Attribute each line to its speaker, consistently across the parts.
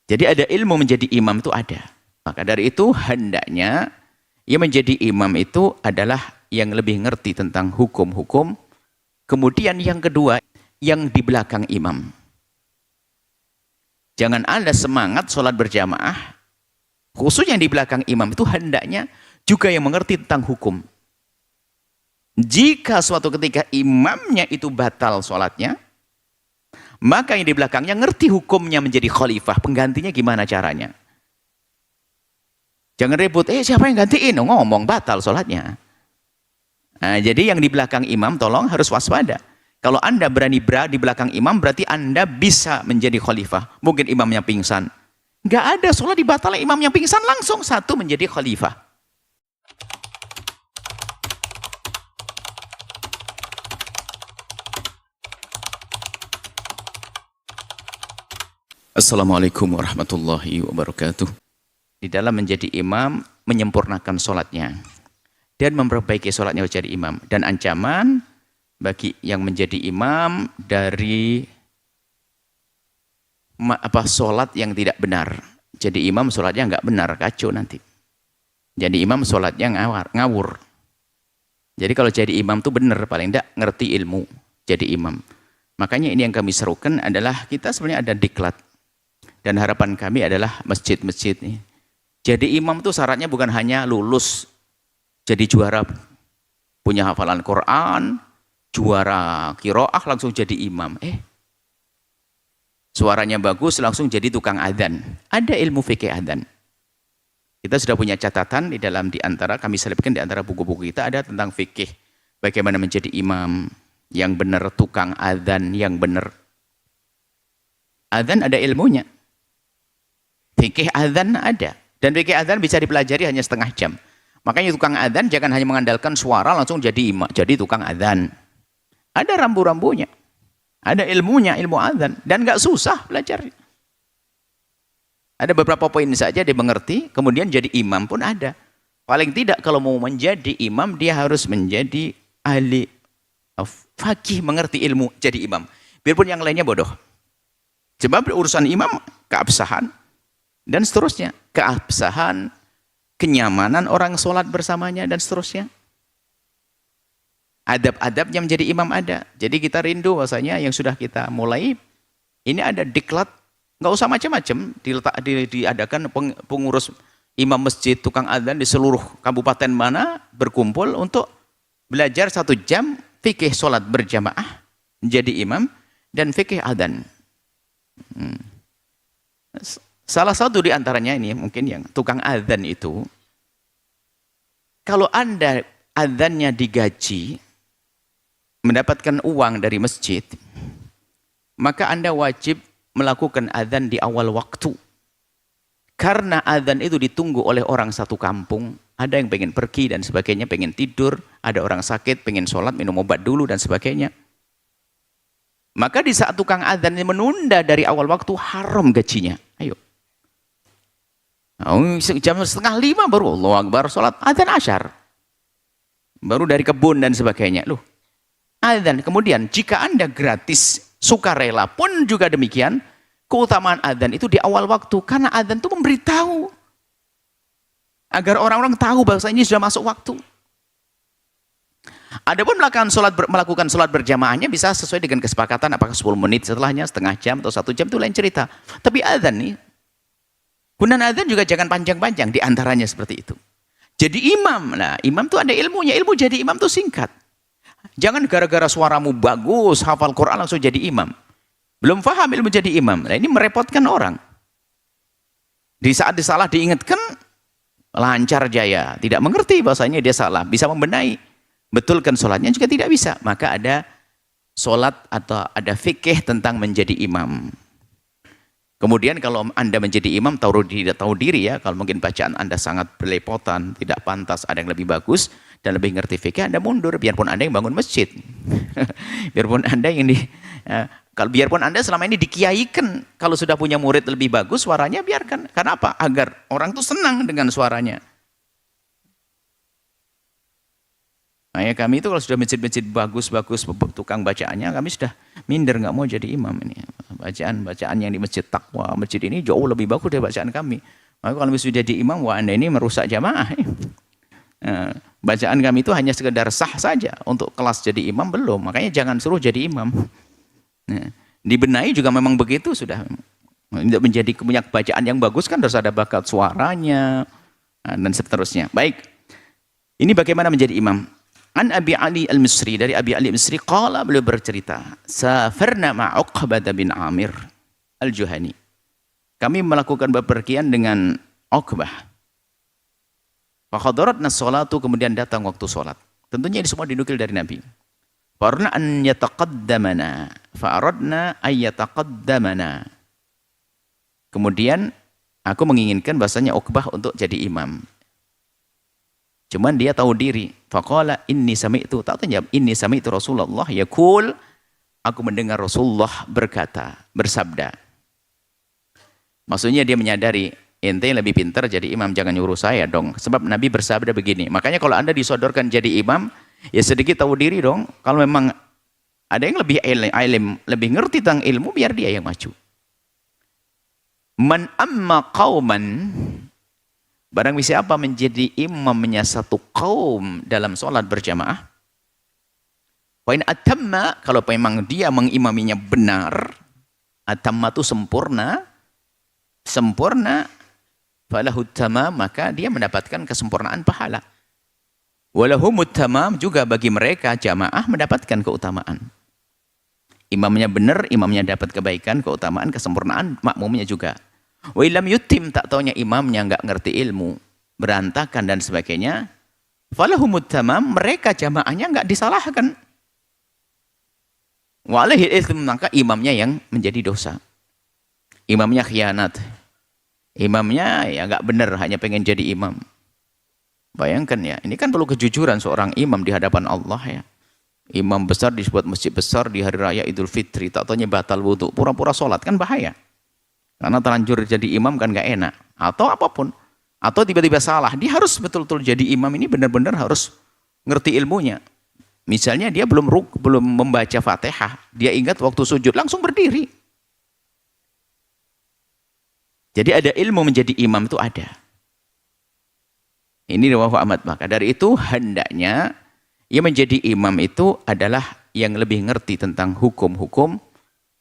Speaker 1: Jadi ada ilmu menjadi imam itu ada. Maka dari itu hendaknya yang menjadi imam itu adalah yang lebih ngerti tentang hukum-hukum. Kemudian yang kedua, yang di belakang imam. Jangan Anda semangat sholat berjamaah, khususnya yang di belakang imam itu hendaknya juga yang mengerti tentang hukum. Jika suatu ketika imamnya itu batal sholatnya, maka yang di belakangnya ngerti hukumnya menjadi khalifah, penggantinya gimana caranya. Jangan ribut, siapa yang gantiin? Ngomong batal sholatnya. Nah, jadi yang di belakang imam tolong harus waspada. Kalau Anda berani di belakang imam, berarti Anda bisa menjadi khalifah. Mungkin imamnya pingsan. Nggak ada sholat dibatalkan, imamnya pingsan langsung satu menjadi khalifah. Assalamualaikum warahmatullahi wabarakatuh. Di dalam menjadi imam, menyempurnakan sholatnya. Dan memperbaiki sholatnya menjadi imam. Dan ancaman bagi yang menjadi imam dari sholat yang tidak benar. Jadi imam sholatnya nggak benar, kacau nanti. Jadi imam sholatnya ngawur. Jadi kalau jadi imam tuh benar, paling tidak ngerti ilmu jadi imam. Makanya ini yang kami serukan adalah kita sebenarnya ada diklat. Dan harapan kami adalah masjid-masjid ini. Jadi imam tuh syaratnya bukan hanya lulus jadi juara, punya hafalan Quran, juara qiraah langsung jadi imam. Suaranya bagus langsung jadi tukang adzan. Ada ilmu fikih adzan. Kita sudah punya catatan di dalam kami selipkan di antara buku-buku kita ada tentang fikih. Bagaimana menjadi imam yang benar, tukang adzan yang benar. Adzan ada ilmunya. Fikih adzan ada. Dan fikih adzan bisa dipelajari hanya setengah jam. Makanya tukang adzan jangan hanya mengandalkan suara langsung jadi imam, jadi tukang adzan. Ada rambu-rambunya. Ada ilmunya, ilmu adzan. Dan nggak susah belajar. Ada beberapa poin saja dia mengerti, kemudian jadi imam pun ada. Paling tidak kalau mau menjadi imam, dia harus menjadi ahli fakih, mengerti ilmu jadi imam. Biarpun yang lainnya bodoh. Sebab urusan imam, keabsahan, dan seterusnya. Keabsahan, kenyamanan orang sholat bersamanya, dan seterusnya. Adab-adabnya menjadi imam ada. Jadi kita rindu bahasanya yang sudah kita mulai, ini ada diklat, nggak usah macam-macam, diadakan pengurus imam masjid, tukang adzan di seluruh kabupaten mana, berkumpul untuk belajar 1 jam, fikih sholat berjamaah, menjadi imam, dan fikih adzan. Salah satu di antaranya ini mungkin yang tukang adzan itu, kalau Anda adzannya digaji, mendapatkan uang dari masjid, maka Anda wajib melakukan adzan di awal waktu. Karena adzan itu ditunggu oleh orang satu kampung, ada yang pengen pergi dan sebagainya, pengen tidur, ada orang sakit, pengen sholat, minum obat dulu dan sebagainya. Maka di saat tukang adzan ini menunda dari awal waktu, haram gajinya. Ayo. Jam 4:30 baru Allahu Akbar sholat, adzan asyar. Baru dari kebun dan sebagainya. Loh, adzan. Kemudian jika Anda gratis, sukarela pun juga demikian, keutamaan adzan itu di awal waktu. Karena adzan itu memberitahu. Agar orang-orang tahu bahwa ini sudah masuk waktu. Adapun melakukan sholat berjamaahnya bisa sesuai dengan kesepakatan, apakah 10 menit setelahnya, setengah jam atau 1 jam, itu lain cerita. Tapi adzan nih, gunaan adzan juga jangan panjang-panjang, diantaranya seperti itu. Jadi imam, nah imam tuh ada ilmunya, ilmu jadi imam tuh singkat. Jangan gara-gara suaramu bagus, hafal Quran langsung jadi imam. Belum paham ilmu jadi imam, nah ini merepotkan orang. Di saat disalah diingatkan, lancar jaya, tidak mengerti bahasanya dia salah, bisa membenahi. Betulkan sholatnya juga tidak bisa. Maka ada sholat atau ada fikih tentang menjadi imam. Kemudian kalau Anda menjadi imam, tahu diri ya, kalau mungkin bacaan Anda sangat berlepotan, tidak pantas, ada yang lebih bagus dan lebih ngerti fikih, Anda mundur, biarpun Anda yang bangun masjid. Biarpun Anda yang biarpun Anda selama ini dikiaikan, kalau sudah punya murid lebih bagus suaranya, biarkan. Karena apa? Agar orang tuh senang dengan suaranya. Makanya kami itu kalau sudah masjid-masjid bagus-bagus tukang bacaannya, kami sudah minder, nggak mau jadi imam ini. Bacaan yang di masjid takwa, masjid ini jauh lebih bagus dari bacaan kami. Maka kalau sudah jadi imam, wah Anda ini merusak jamaah. Bacaan kami itu hanya sekedar sah saja, untuk kelas jadi imam belum. Makanya jangan suruh jadi imam. Dibenahi juga memang begitu sudah. Untuk menjadi punya bacaan yang bagus kan harus ada bakat suaranya dan seterusnya. Baik, ini bagaimana menjadi imam. An Abi Ali Al-Misri, dari Abi Ali Al-Misri, qala, beliau bercerita, safarna ma Uqbah bin Amir Al-Juhani. Kami melakukan bepergian dengan Uqbah. Fa hadaratna sholatu, kemudian datang waktu sholat. Tentunya ini semua dinukil dari Nabi. Fa aradna an yataqaddamana, fa aradna ay yataqaddamana. Kemudian aku menginginkan bahasanya Uqbah untuk jadi imam. Cuman dia tahu diri. Faqala inni sami'tu, tak jawab, inni sami'tu Rasulullah yaqul, aku mendengar Rasulullah berkata, bersabda. Maksudnya dia menyadari, ente lebih pintar jadi imam, jangan nyuruh saya dong. Sebab Nabi bersabda begini. Makanya kalau Anda disodorkan jadi imam, ya sedikit tahu diri dong. Kalau memang ada yang lebih alim, lebih ngerti tentang ilmu, biar dia yang maju. Man amma qauman, barang siapa menjadi imamnya satu kaum dalam sholat berjamaah, wa in atamma, kalau memang dia mengimaminya benar, atamma itu sempurna, falahu tamam, maka dia mendapatkan kesempurnaan pahala. Walahumut tamam, juga bagi mereka jamaah mendapatkan keutamaan. Imamnya benar, imamnya dapat kebaikan, keutamaan, kesempurnaan, makmumnya juga. Wa illam yutim, tak taunya imamnya enggak ngerti ilmu, berantakan dan sebagainya, falahumut tamam, mereka jamaahnya enggak disalahkan. Wa alaihi itsm, maka imamnya yang menjadi dosa. Imamnya khianat. Imamnya ya enggak benar, hanya pengen jadi imam. Bayangkan ya, ini kan perlu kejujuran seorang imam di hadapan Allah ya. Imam besar di sebuah masjid besar di hari raya Idul Fitri, tak taunya batal wudu, pura-pura sholat, kan bahaya. Karena terlanjur jadi imam kan gak enak. Atau apapun. Atau tiba-tiba salah. Dia harus betul-betul jadi imam ini benar-benar harus ngerti ilmunya. Misalnya dia belum membaca Fatihah. Dia ingat waktu sujud langsung berdiri. Jadi ada ilmu menjadi imam itu ada. Ini riwayat Ahmad. Maka dari itu hendaknya yang menjadi imam itu adalah yang lebih ngerti tentang hukum-hukum.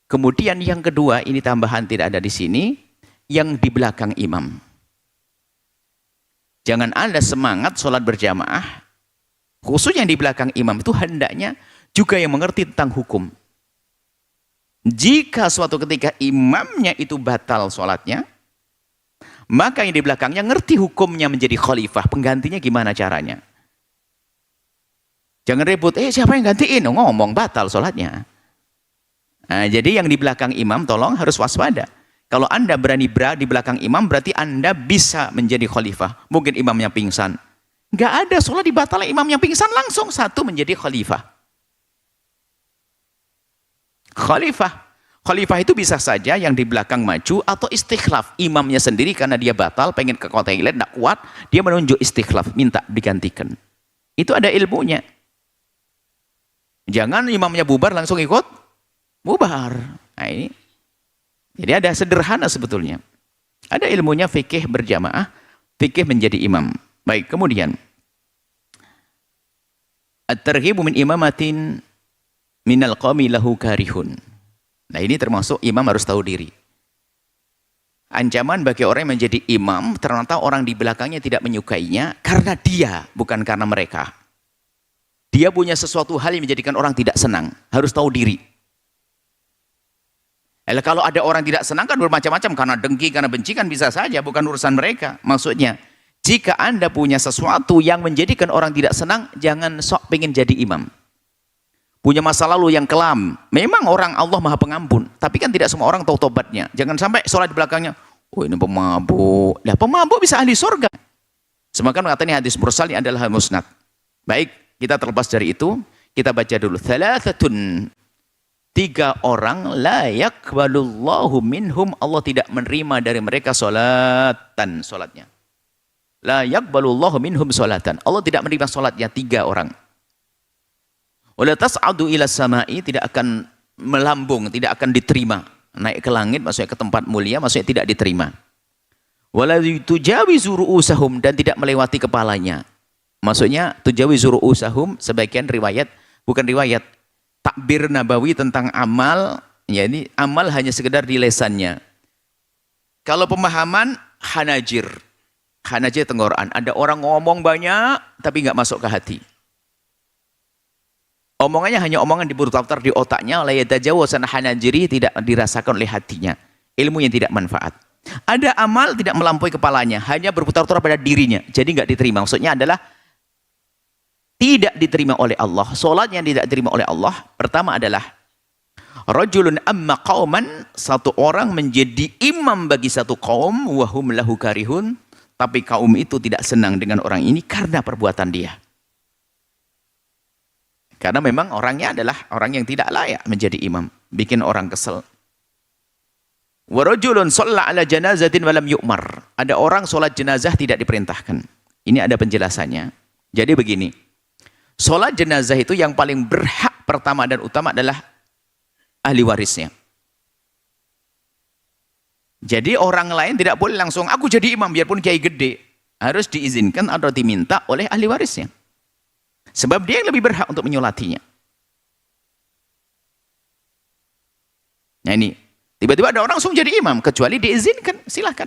Speaker 1: Kemudian yang kedua, ini tambahan tidak ada di sini, yang di belakang imam. Jangan Anda semangat sholat berjamaah, khususnya yang di belakang imam itu hendaknya juga yang mengerti tentang hukum. Jika suatu ketika imamnya itu batal sholatnya, maka yang di belakangnya ngerti hukumnya menjadi khalifah, penggantinya gimana caranya. Jangan ribut, siapa yang gantiin? Ngomong batal sholatnya. Nah, jadi yang di belakang imam tolong harus waspada. Kalau Anda berani di belakang imam, berarti Anda bisa menjadi khalifah. Mungkin imamnya pingsan. Nggak ada sholat dibatalkan, imamnya pingsan langsung satu menjadi khalifah. Khalifah itu bisa saja yang di belakang maju atau istikhlaf. Imamnya sendiri karena dia batal, pengen ke kota yang lain, tidak kuat, dia menunjuk istikhlaf, minta digantikan. Itu ada ilmunya. Jangan imamnya bubar langsung ikut bubar. Nah ini. Jadi ada sederhana sebetulnya. Ada ilmunya fikih berjamaah, fikih menjadi imam. Baik, kemudian at-targhibu min imamatin minal qawmi lahu karihun. Nah ini termasuk imam harus tahu diri. Ancaman bagi orang yang menjadi imam, ternyata orang di belakangnya tidak menyukainya karena dia, bukan karena mereka. Dia punya sesuatu hal yang menjadikan orang tidak senang, harus tahu diri. Kalau ada orang tidak senang kan bermacam-macam, karena dengki, karena benci kan bisa saja, bukan urusan mereka. Maksudnya, jika Anda punya sesuatu yang menjadikan orang tidak senang, jangan sok pengen jadi imam. Punya masa lalu yang kelam, memang orang Allah Maha Pengampun, tapi kan tidak semua orang tahu tobatnya. Jangan sampai sholat di belakangnya, oh ini pemabuk. Lah pemabuk bisa ahli surga. Semakan mengatakan hadis mursal ini adalah musnad. Baik, kita terlepas dari itu, kita baca dulu. Thalathatun, 3 orang la yaqbalullahu minhum, Allah tidak menerima dari mereka sholatnya. La yaqbalullahu minhum sholatan, Allah tidak menerima sholatnya 3 orang. Wala tas'adu ila sama'i, tidak akan melambung, tidak akan diterima. Naik ke langit maksudnya ke tempat mulia, maksudnya tidak diterima. Wala tujawizu ru'usahum, dan tidak melewati kepalanya. Maksudnya tujawizu ru'usahum, sebagian riwayat, bukan riwayat, takbir nabawi tentang amal, ya ini amal hanya sekedar di lesannya. Kalau pemahaman hanajir, hanajir tenggorokan, ada orang ngomong banyak tapi nggak masuk ke hati. Omongannya hanya omongan diputar di otaknya, la yatajawazan hanajiri, tidak dirasakan oleh hatinya. Ilmu yang tidak manfaat. Ada amal tidak melampaui kepalanya, hanya berputar-putar pada dirinya, jadi nggak diterima. Maksudnya adalah tidak diterima oleh Allah. Salat yang tidak diterima oleh Allah, pertama adalah rajulun amma qauman, satu orang menjadi imam bagi satu kaum, wahum lahu karihun, tapi kaum itu tidak senang dengan orang ini karena perbuatan dia. Karena memang orangnya adalah orang yang tidak layak menjadi imam, bikin orang kesel. Wa rajulun shalla ala janazatin wa lam yu'mar. Ada orang salat jenazah tidak diperintahkan. Ini ada penjelasannya. Jadi begini. Salat jenazah itu yang paling berhak pertama dan utama adalah ahli warisnya. Jadi orang lain tidak boleh langsung aku jadi imam biarpun kiai gede. Harus diizinkan atau diminta oleh ahli warisnya. Sebab dia yang lebih berhak untuk menyolatinya. Nah ini, tiba-tiba ada orang langsung jadi imam, kecuali diizinkan, silahkan.